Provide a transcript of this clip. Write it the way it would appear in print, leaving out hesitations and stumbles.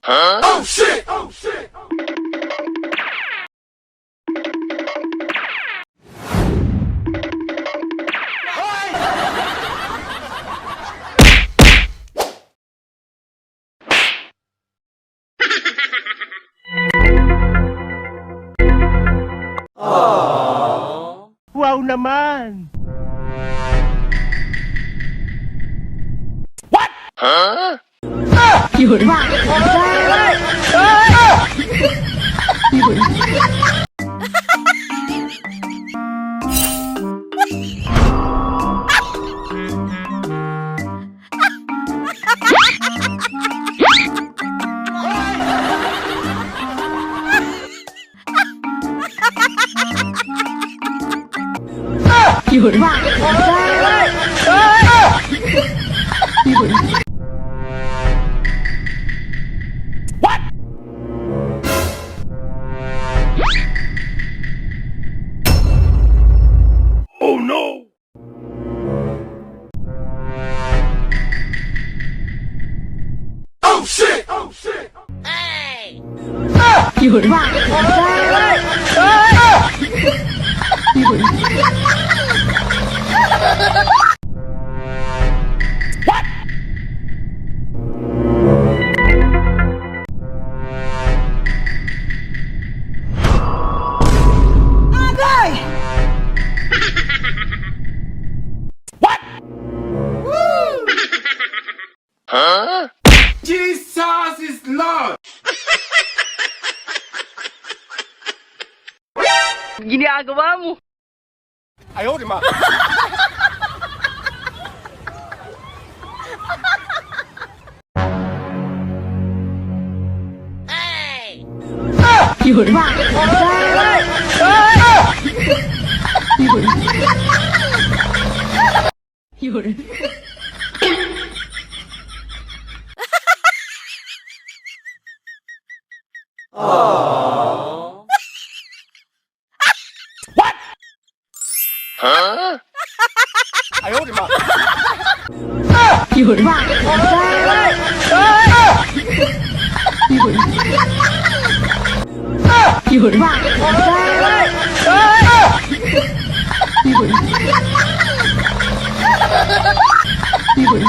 Oh shit! Oh shit! Wow naman! Huh? Yun. Yun. Yun. Oh no! Oh shit! Oh shit! Yun. Yun. Huh? Jesus is Lord! Ginagawa mo! Ayaw, di ma! Yun. Yun. Yun. Huh? Ayaw, di ma! Yun. Yun. Yun. Yun. Yun.